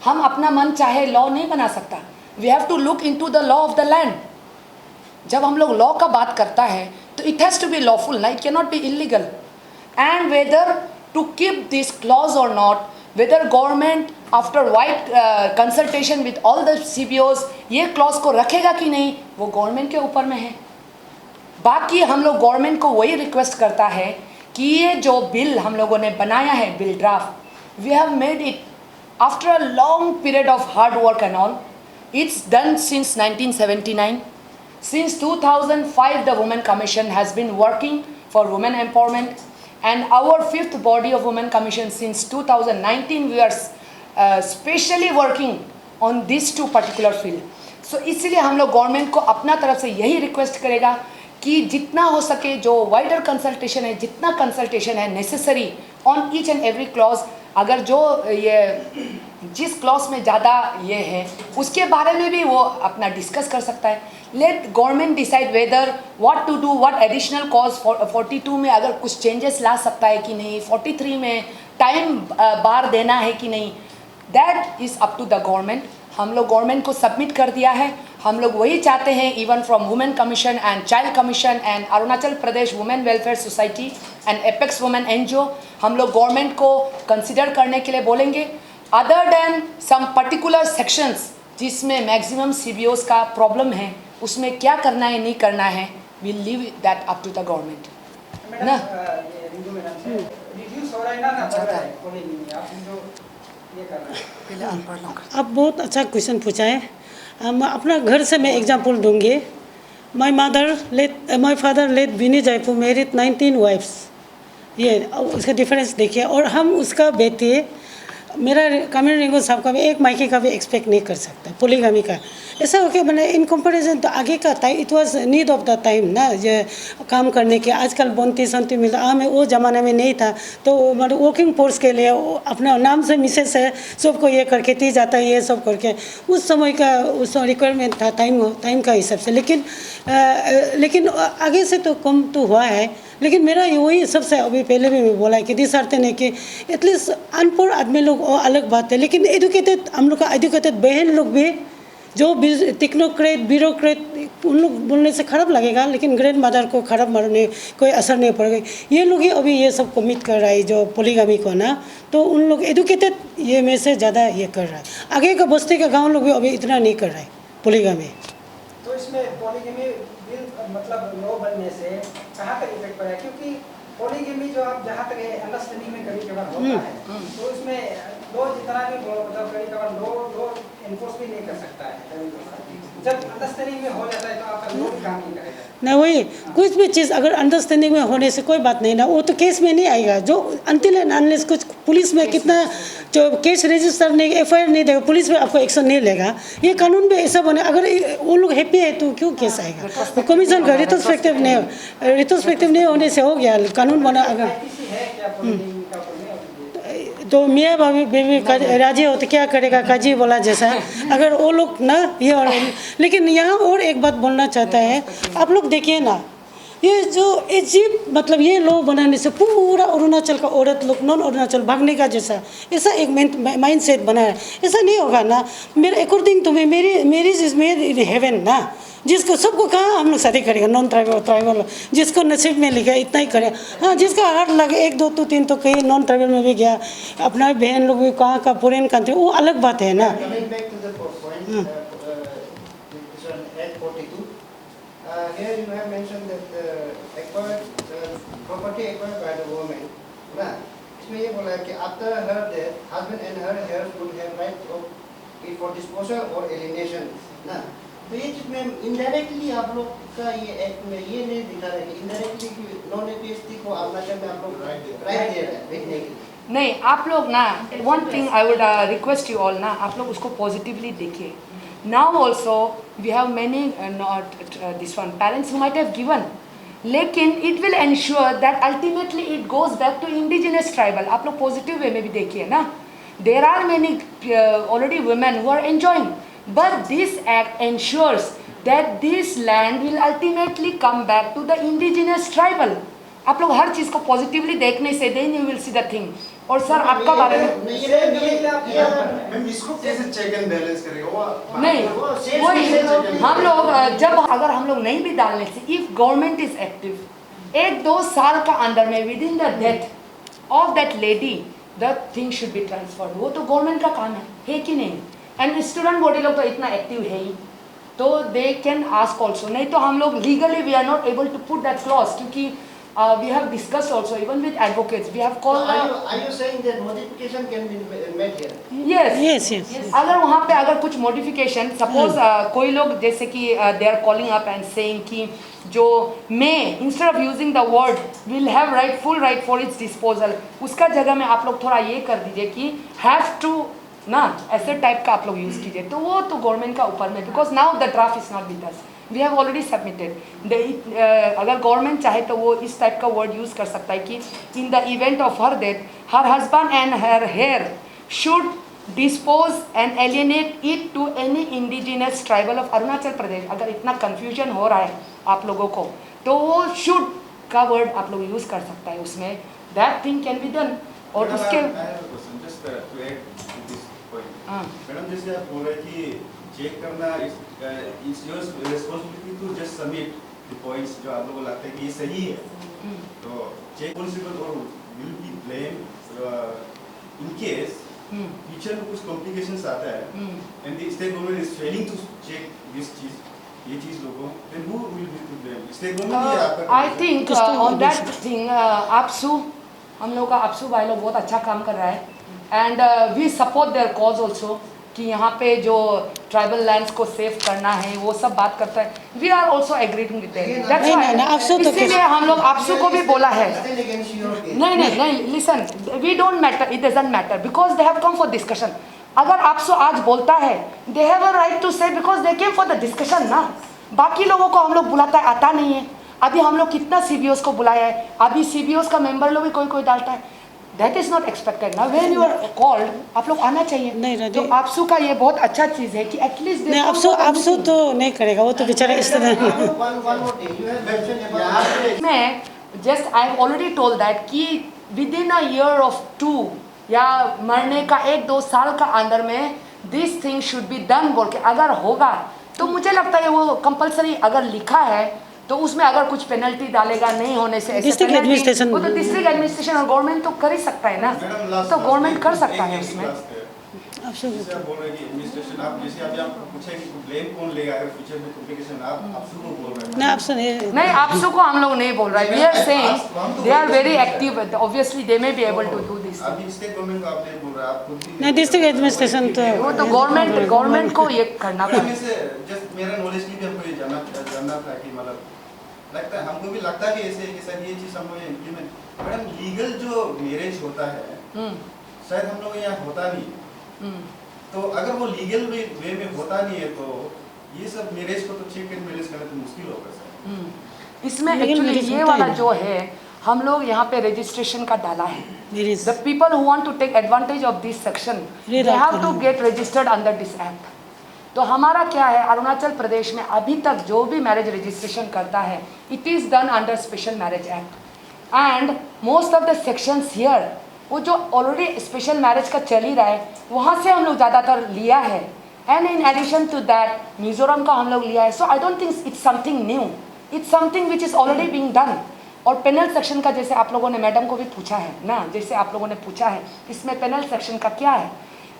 हम अपना मन चाहे लॉ नहीं बना सकता. We have to look into the law of the land. जब हम लोग लॉ का बात करता है तो it has to be lawful ना, it can not be illegal. And whether to keep this clause और not, whether government after wide consultation with all the CBOs ये क्लॉज को रखेगा कि नहीं, वो गवर्नमेंट के ऊपर में है. बाकी हम लोग गवर्नमेंट को वही रिक्वेस्ट करता है कि ये जो बिल हम लोगों ने बनाया है, bill draft, we have made it after a long period of hard work and all. It's done since 1979. Since 2005, the Women Commission has been working for women empowerment, and our fifth body of Women Commission since 2019, we are specially working on these two particular field. So इसलिए हम लोग government को अपना तरफ से यही request करेगा कि जितना हो सके जो वाइडर कंसल्टेशन है, जितना कंसल्टेशन है necessary on each and every clause, अगर जो ये जिस क्लॉज में ज़्यादा ये है उसके बारे में भी वो अपना डिस्कस कर सकता है। Let government decide whether what to do, what additional clause 42 में अगर कुछ चेंजेस ला सकता है कि नहीं, 43 में टाइम बार देना है कि नहीं, that is up to the government. हम लोग गवर्नमेंट को सबमिट कर दिया है, हम लोग वही चाहते हैं even from women commission and child commission and Arunachal Pradesh women welfare society and apex women NGO, हम लोग गवर्नमेंट को कंसिडर करने के लिए बोलेंगे। Other than some particular sections जिसमें मैक्सिमम सीबीओस का प्रॉब्लम है, उसमें क्या करना है नहीं करना है, will leave that up to the government ना। ये रिंकू मैडम से रिड्यूस हो रहा है ना बढ़ रहा है, पोलिगेमी आप जो ये कर रहे हैं। आप बहुत अच्छा क्वेश्चन पूछा है। अपना घर से मैं एग्जांपल दूंगी। My father late Vini Jaipur married 19 wifes. ये उसका डिफरेंस देखिए। और हम उसका बेटी मेरा कामिल रिंगो साहब का भी एक मायके का भी एक्सपेक्ट नहीं कर सकता पोलीगामी का। ऐसा हो गया मैंने इन कंपैरिजन तो आगे का time, it was need of the time ना, ये काम करने के। आजकल बनती संती मिलता में वो ज़माने में नहीं था, तो मतलब वर्किंग फोर्स के लिए अपना नाम से मिसेस है सबको ये करके दी जाता है, ये सब करके उस समय का उस रिक्वायरमेंट था टाइम का हिसाब से। लेकिन आगे से तो कम तो हुआ है। लेकिन मेरा वही सबसे अभी पहले भी मैं बोला है कि दिशार्थे है कि एटलीस्ट अनपढ़ आदमी लोग और अलग बात है, लेकिन एजुकेटेड हम लोग का एजुकेटेड बहन लोग भी जो टेक्नोक्रेट ब्यूरोक्रेट उन लोग बोलने से खराब लगेगा, लेकिन ग्रैंड मदर को खराब मारने कोई असर नहीं पड़ेगा। ये लोग ही अभी ये सब कमिट कर रहा है जो पोलीगामी को ना, तो उन लोग एजुकेटेड ये में से ज़्यादा ये कर रहा है। आगे का बस्ती का गाँव लोग भी अभी इतना नहीं कर रहा है पोलीगामी। तो इसमें पोलीगेमी बिल मतलब लॉ बनने से कहाँ तक इफेक्ट पड़ा है? क्योंकि पोलीगेमी जो आप जहाँ तक अंडरस्टैंडिंग में कभी कभार होता है, तो इसमें लॉ जितना भी मतलब कभी कभार लॉ एनफोर्स भी नहीं कर सकता है। जब अंडरस्टैंडिंग में हो जाता है तो आपका लॉ भी काम नहीं करेगा ना। वही कुछ भी चीज़ अगर अंडरस्टैंडिंग में होने से कोई बात नहीं ना, वो तो केस में नहीं आएगा। जो अनटिल एंड अनलेस कुछ पुलिस में कितना जो केस रजिस्टर नहीं, एफआईआर नहीं देगा, पुलिस में आपको एक्शन नहीं लेगा। ये कानून भी ऐसा बने, अगर वो लोग हैप्पी है तो क्यों केस आएगा? तो कमीशन का रिट्रोस्पेक्टिव नहीं होने से हो गया कानून बना। अगर है क्या पोलीगेमी का तो मियाँ बेबी राजी हो तो क्या करेगा, काजी बोला जैसा। अगर वो लोग ना ये और लेकिन यहाँ और एक बात बोलना चाहता है, आप लोग देखिए ना, ये जो अजीब मतलब ये लॉ बनाने से पूरा अरुणाचल का औरत लोग नॉन अरुणाचल भागने का जैसा ऐसा एक माइंड सेट बना है। ऐसा नहीं होगा ना। मेरे according to me marriage is made in heaven ना। जिसको सबको कहाँ हम लोग शादी करेंगे, नॉन ट्राइबल जिसको नसीब में लिखा इतना ही करें। हाँ, जिसका हार्ट लगे 1 2 तो 3 तो कहीं नॉन ट्राइबल में भी गया, अपना बहन लोग भी कहाँ का फॉरेन कंट्री, वो अलग बात है ना। Here you have mentioned that property acquired by the woman. ना, इसमें ये बोला है कि after her death, husband and her heirs would have right of it for disposal or alienation. ना, तो ये चीज़ में indirectly आप लोग का ये एक्ट में ये नहीं दिखा रहा है कि indirectly नॉन एपीएसटी को अरुणाचल में आप लोग राइट दे रहे हैं देखने के लिए। नहीं, आप लोग ना one thing I would request you all ना, आप लोग उसको पॉजिटिवली देखिए। Now also we have many this one parents who might have given, लेकिन it will ensure that ultimately it goes back to indigenous tribal. आप लोग positive way में भी देखिए ना। There are many already women who are enjoying, but this act ensures that this land will ultimately come back to the indigenous tribal. आप लोग हर चीज़ को positively देखने से then you will see the thing. और सर आपका बारे में ma'am इसको कैसे चेक एंड बैलेंस करेगा वो नहीं, वही हम लोग जब अगर हम लोग नहीं भी डालने से इफ गवर्नमेंट इज एक्टिव 1-2 साल का अंदर में with in the death of that lady the thing should B transferred. वो तो गवर्नमेंट का काम है कि नहीं? एंड स्टूडेंट बॉडी लोग तो इतना एक्टिव है ही, तो दे कैन आस्क ऑल्सो। नहीं तो हम लोग legally we are not able to put that clause, क्योंकि we have discussed also even with advocates. We have called. Are you saying that modification can be made here? Yes. अगर वहाँ पे अगर कुछ modification, suppose कोई लोग जैसे कि they are calling up and saying कि जो may instead of using the word will have full right for its disposal, उसका जगह में आप लोग थोड़ा ये कर दीजिए कि have to ना ऐसे टाइप का आप लोग यूज़ कीजिए। तो वो तो गवर्नमेंट का ऊपर में, because now the draft is not with us. We have already submitted. अगर गवर्नमेंट चाहे तो वो इस टाइप का वर्ड यूज़ कर सकता है कि in the event of her death her husband and her heir should dispose and alienate it to any indigenous tribal of Arunachal Pradesh. अगर इतना कन्फ्यूजन हो रहा है आप लोगों को तो वो शुड का वर्ड आप लोग यूज़ कर सकता है उसमें, that thing can be done. और उसके मैडम जैसे आप बोल रहे हैं कि चेक करना it's your responsibility to just submit the points जो आप लोगों को लगता है कि ये सही है, तो चेक प्रिंसिपल और will be blame in case future में कुछ कॉम्प्लिकेशंस आता है and the state government is failing to check this चीज ये चीज लोगों then who will be to blame? State government या आपका? I think on that thing APSU, हम लोग का आपसू भाई लोग बहुत अच्छा काम कर रहा है and we support their cause also कि यहाँ पे जो ट्राइबल लैंड्स को सेव करना है वो सब बात करता है। We are also agreed with that, that's why इसीलिए हम लोग आपसू को भी बोला है। नहीं listen, we don't matter, it doesn't matter because they have come for discussion. अगर आपसू आज बोलता है they have a right to say because they came for the discussion ना। बाकी लोगों को हम लोग बुलाता है, आता नहीं है। अभी हम लोग कितना CBOs को बुलाया है, अभी CBOs का मेंबर लोग भी कोई कोई डालता है। दैट इज नॉट एक्सपेक्टेड ना, व्हेन यू आर कॉल्ड आप लोग आना चाहिए। नहीं, तो आपसू का ये बहुत अच्छा चीज़ है कि एटलीस्ट नहीं, आपसू तो नहीं करेगा, वो तो बेचारा स्टूडेंट। मैं just I already told that कि within a year of 2 या मरने का 1-2 साल का अंदर में this thing should be done बोल के अगर होगा तो मुझे लगता है वो कंपलसरी अगर लिखा है तो उसमें अगर कुछ पेनल्टी डालेगा नहीं होने से ऐसे डिस्ट्रिक्ट penalty, एडमिनिस्ट्रेशन वो तो डिस्ट्रिक्ट एडमिनिस्ट्रेशन और गवर्नमेंट तो कर ही सकता है ना, तो गवर्नमेंट कर सकता है उसमें। जैसे आप बोल रहे हैं कि एडमिनिस्ट्रेशन आप जैसे अभी आप पूछे कि ब्लेम कौन लेगा अगर फ्यूचर में कॉम्प्लिकेशन आप आपसू को बोल रहे हैं? नहीं, आपसू नहीं, आपसू को हम लोग नहीं बोल रहे हैं। We are saying they are very active, obviously they may be able to do this. अभी स्टेट गवर्नमेंट को आप नहीं बोल रहे, आप खुद भी नहीं, डिस्ट्रिक्ट एडमिनिस्ट्रेशन तो वो तो गवर्नमेंट को ये करना मैडम पड़ेगा। ऐसे जस्ट मेरा नॉलेज की भी हमको ये जानना था कि मतलब लगता है हमको भी लगता है कि ऐसे कि सर ये चीज़ हमको इम्प्लीमेंट मैडम लीगल जो मैरिज होता है शायद हम लोग यहाँ होता नहीं, तो अगर वो लीगल वे में होता नहीं है तो ये सब मैरिज को तो चेक एंड मैरिज करना तो मुश्किल होगा सर। इसमें Legal एक्चुअली marriage ये होता वाला है। जो है हम लोग यहाँ पे रजिस्ट्रेशन का डाला है। Marriage। The people who want to take advantage of this section, they have to get registered under this act। तो हमारा क्या है, अरुणाचल प्रदेश में अभी तक जो भी मैरिज रजिस्ट्रेशन करता है it is done under special marriage act and most of the sections here वो जो ऑलरेडी स्पेशल मैरिज का चल ही रहा है वहाँ से हम लोग ज़्यादातर लिया है and in addition to that Mizoram का हम लोग लिया है। So I don't think it's something new, it's something which is already being done. और पेनल सेक्शन का जैसे आप लोगों ने मैडम को भी पूछा है ना, जैसे आप लोगों ने पूछा है इसमें पेनल सेक्शन का क्या है,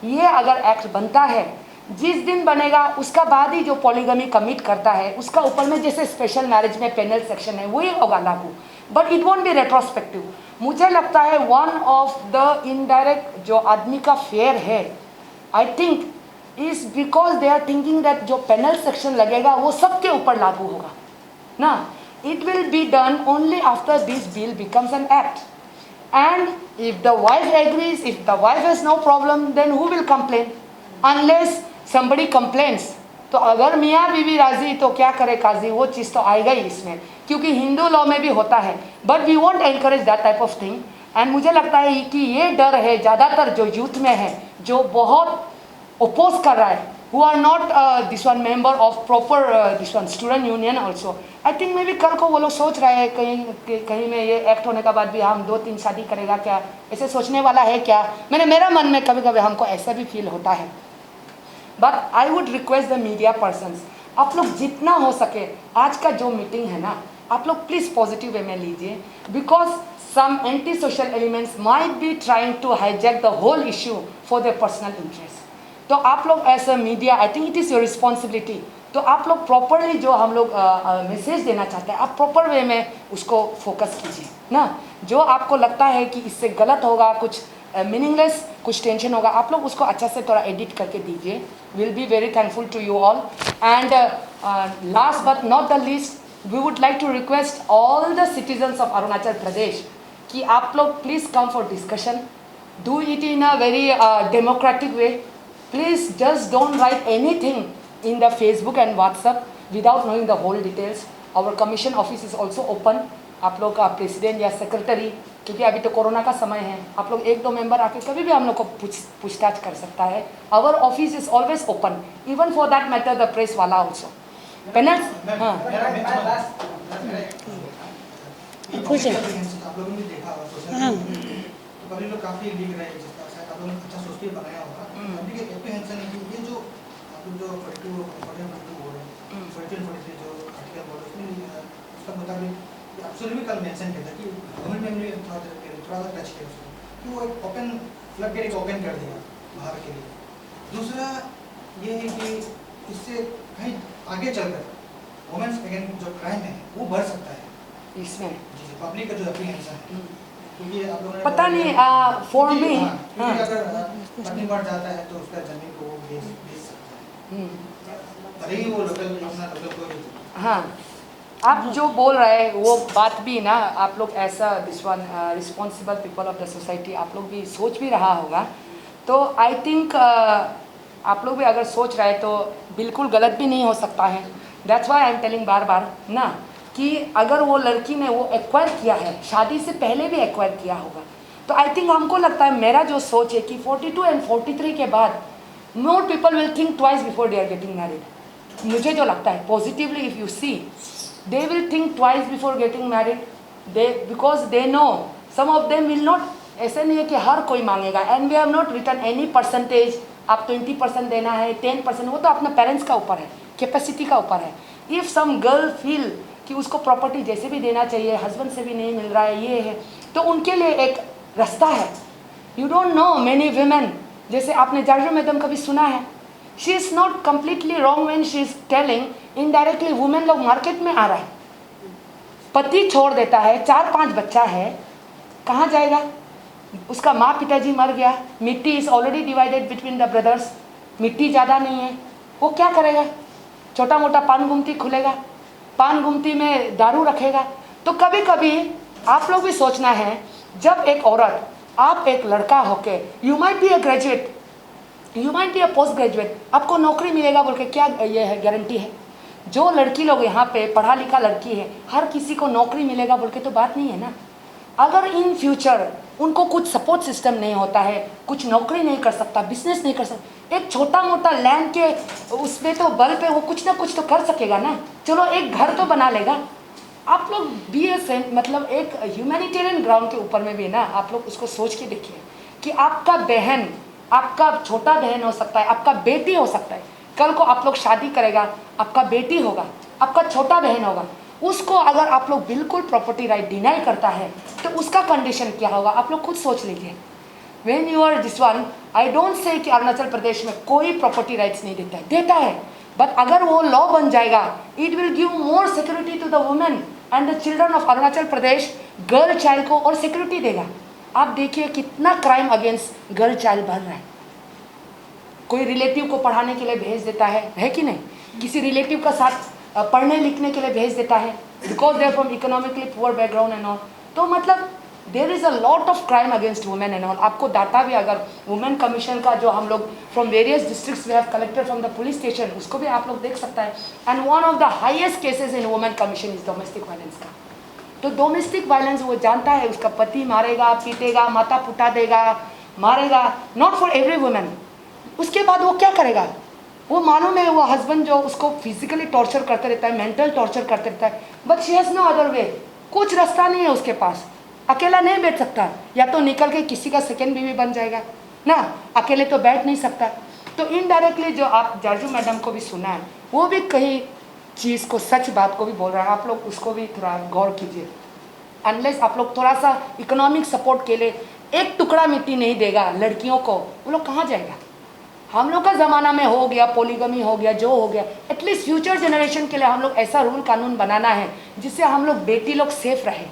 ये अगर एक्ट बनता है जिस दिन बनेगा उसका बाद ही जो पॉलीगमी कमिट करता है उसका ऊपर में जैसे स्पेशल मैरिज में पेनल सेक्शन है वही होगा लागू, but it won't be retrospective. मुझे लगता है वन ऑफ द इनडायरेक्ट जो आदमी का फेयर है I think is because they are thinking that जो पेनल सेक्शन लगेगा वो सबके ऊपर लागू होगा ना। It will be done only after this bill becomes an act and if the wife agrees, if the wife has no problem then who will complain unless somebody complains। तो अगर मियाँ बीवी राजी तो क्या करे काजी, वो चीज़ तो आएगा ही इसमें, क्योंकि हिंदू लॉ में भी होता है, but we won't encourage that type of thing. And मुझे लगता है कि ये डर है ज़्यादातर जो यूथ में है जो बहुत ओपोज कर रहा है, who are not this one member of proper this one student union also. I think may be कल को वो लोग सोच रहे हैं कहीं में ये एक्ट होने के बाद भी हम 2-3 शादी करेगा क्या, ऐसे सोचने वाला है क्या। मेरा मन में कभी कभी हमको ऐसा भी फील होता है। But I would request the media persons, आप लोग जितना हो सके आज का जो मीटिंग है ना आप लोग प्लीज़ पॉजिटिव वे में लीजिए, because some anti social elements might be trying to hijack the whole issue for their personal interest. तो आप लोग as a media I think it is your responsibility, तो आप लोग प्रॉपरली जो हम लोग मैसेज देना चाहते हैं आप प्रॉपर वे में उसको फोकस कीजिए ना। जो आपको लगता है कि इससे गलत होगा, कुछ मीनिंगलेस कुछ टेंशन होगा, आप लोग उसको अच्छा से थोड़ा एडिट करके दीजिए। Will be very thankful to you all. And last but not the least we would like to request all the citizens of Arunachal Pradesh कि आप लोग please come for discussion, do it in a very democratic way. Please just don't write anything in the Facebook and WhatsApp, without knowing the whole details. Our commission office is also open. आप लोग का president या secretary, क्योंकि अभी तो corona का समय है, आप लोग 1-2 मेंबर आके कभी भी हम लोग को पूछताछ कर सकता है. Our office is always open, even for that matter the press वाला also. पेनल्स हाँ पूछे आप लोगों ने देखा होगा सोशल मीडिया में, तो कभी लोग काफी लिख रहे हैं, जिसका शायद आप लोगों ने अच्छा सोच के बनाया होगा. अभी के एप्रीहेंशन है कि ये जो आप लोग जो 42 बोल रहे हैं, 42 43 जो आर्टिकल बोल रहे हैं, उसका मुताबिक आपसे भी कल मेंशन किया था कि गवर्नमेंट ने थोड़ा सा टच किया उसको, कि वो एक ओपन फ्लड गेट ओपन कर दिया बाहर के लिए. दूसरा ये है कि इससे कहीं आगे चलकर वुमेन्स अगेंस्ट जो क्राइम है वो बढ़ सकता है इसमें. पब्लिक का जो एप्रीहेंशन है, क्योंकि आप लोगों ने पता नहीं फॉर मी अगर पत्नी बढ़ जाता है तो उसका जमीन को वो बेच सकता है, भले ही वो लोकल अपना लोकल को. हाँ, आप जो बोल रहे हैं वो बात भी ना, आप लोग ऐसा responsible people of the society आप लोग भी सोच भी रहा होगा. तो आई थिंक आप लोग भी अगर सोच रहे तो बिल्कुल गलत भी नहीं हो सकता है. That's why I am telling बार बार ना कि अगर वो लड़की ने वो एक्वायर किया है, शादी से पहले भी एक्वायर किया होगा, तो आई थिंक हमको लगता है, मेरा जो सोच है कि 42 एंड 43 के बाद more people will think twice before they are getting married. मुझे जो लगता है positively, if you see, they will think twice before getting married. They because they know some of them will not. ऐसे नहीं है कि हर कोई मांगेगा, and we have not return any percentage. आप 20% देना है, 10%, वो तो अपने पेरेंट्स का ऊपर है, कैपेसिटी का ऊपर है. इफ़ सम गर्ल फील कि उसको प्रॉपर्टी जैसे भी देना चाहिए, हस्बैंड से भी नहीं मिल रहा है, ये है, तो उनके लिए एक रास्ता है. You don't know many women, जैसे आपने जार्जो मैडम का भी सुना है, she is not completely wrong when she is telling indirectly women लोग मार्केट में आ रहा है, पति छोड़ देता है, 4-5 बच्चा है, कहाँ जाएगा? उसका माँ पिताजी मर गया, मिट्टी is already divided between the brothers, मिट्टी ज़्यादा नहीं है, वो क्या करेगा? छोटा मोटा पान गुमती खुलेगा, पान गुमती में दारू रखेगा. तो कभी कभी आप लोग भी सोचना है, जब एक औरत, आप एक लड़का होके, you might be a graduate, you might be a post graduate, आपको नौकरी मिलेगा बोल के क्या ये है गारंटी है? जो लड़की लोग यहाँ पे पढ़ा लिखा लड़की है, हर किसी को नौकरी मिलेगा बोल के तो बात नहीं है ना. अगर इन फ्यूचर उनको कुछ सपोर्ट सिस्टम नहीं होता है, कुछ नौकरी नहीं कर सकता, बिजनेस नहीं कर सकता, एक छोटा मोटा लैंड के उसमें तो बल पे वो कुछ ना कुछ तो कर सकेगा ना. चलो एक घर तो बना लेगा. आप लोग BSN मतलब एक ह्यूमैनिटेरियन ग्राउंड के ऊपर में भी ना, आप लोग उसको सोच के देखिए कि आपका बहन, आपका छोटा बहन हो सकता है, आपका बेटी हो सकता है, कल को आप लोग शादी करेगा, आपका बेटी होगा, आपका छोटा बहन होगा, उसको अगर आप लोग बिल्कुल प्रॉपर्टी राइट डिनाई करता है तो उसका कंडीशन क्या होगा? आप लोग खुद सोच लीजिए. When you are this one, I don't say कि अरुणाचल प्रदेश में कोई प्रॉपर्टी राइट्स नहीं देता है, देता है, बट अगर वो लॉ बन जाएगा, it will give more security to the women and the children of Arunachal Pradesh. Girl child को और सिक्योरिटी देगा. आप देखिए कितना क्राइम अगेंस्ट गर्ल चाइल्ड बढ़ रहा है. कोई रिलेटिव को पढ़ाने के लिए भेज देता है कि नहीं? किसी रिलेटिव का साथ पढ़ने लिखने के लिए भेज देता है, because they are from economically poor background and all. तो मतलब there is a lot of crime against women and all. आपको डाटा भी अगर वुमेन कमीशन का जो हम लोग from various districts we have collected from the police station, उसको भी आप लोग देख सकता है. And one of the highest cases in women commission is domestic violence का. तो डोमेस्टिक वायलेंस वो जानता है, उसका पति मारेगा, पीटेगा, माता पुटा देगा, मारेगा, नॉट फॉर एवरी वुमेन. उसके बाद वो क्या करेगा? वो मालूम है वो हस्बैंड जो उसको फिजिकली टॉर्चर करते रहता है, मेंटल टॉर्चर करते रहता है, but she has no other way. कुछ रास्ता नहीं है उसके पास, अकेला नहीं बैठ सकता, या तो निकल के किसी का सेकेंड बीवी बन जाएगा ना, अकेले तो बैठ नहीं सकता. तो इनडायरेक्टली जो आप जार्जू मैडम को भी सुना है, वो भी कहीं चीज़ को, सच बात को भी बोल रहा है. आप लोग उसको भी थोड़ा गौर कीजिए. अनलेस आप लोग थोड़ा सा इकोनॉमिक सपोर्ट के लिए एक टुकड़ा मिट्टी नहीं देगा लड़कियों को, वो लोग कहाँ जाएगा? हम लोग का ज़माना में हो गया, पोलीगमी हो गया, जो हो गया, एटलीस्ट फ्यूचर जनरेशन के लिए हम लोग ऐसा रूल कानून बनाना है जिससे हम लोग बेटी लोग सेफ रहे.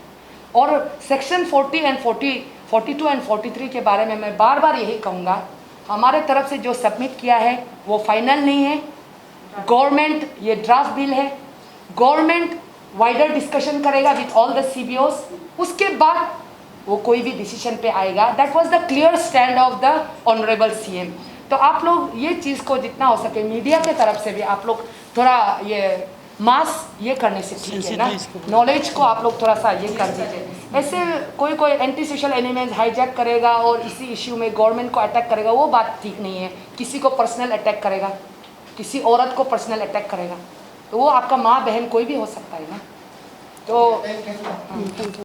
और सेक्शन 42 एंड 43 के बारे में मैं बार बार यही कहूँगा, हमारे तरफ से जो सबमिट किया है वो फाइनल नहीं है. गवर्नमेंट, ये ड्राफ्ट बिल है, गवर्नमेंट वाइडर डिस्कशन करेगा विथ ऑल द CBOs, उसके बाद वो कोई भी डिसीजन पे आएगा. That was the clear stand of the honourable CM. तो आप लोग ये चीज़ को जितना हो सके मीडिया के तरफ से भी आप लोग थोड़ा ये मास ये करने से ठीक है ना, Sensitize करो। नॉलेज को आप लोग थोड़ा सा ये कर दीजिए। ऐसे कोई एंटी सोशल एलिमेंट हाईजैक करेगा और इसी इश्यू में गवर्नमेंट को अटैक करेगा, वो बात ठीक नहीं है। किसी को पर्सनल अटैक करेगा, किसी औरत को पर्सनल अटैक करेगा, तो वो आपका माँ बहन कोई भी हो सकता है ना। तो Thank you.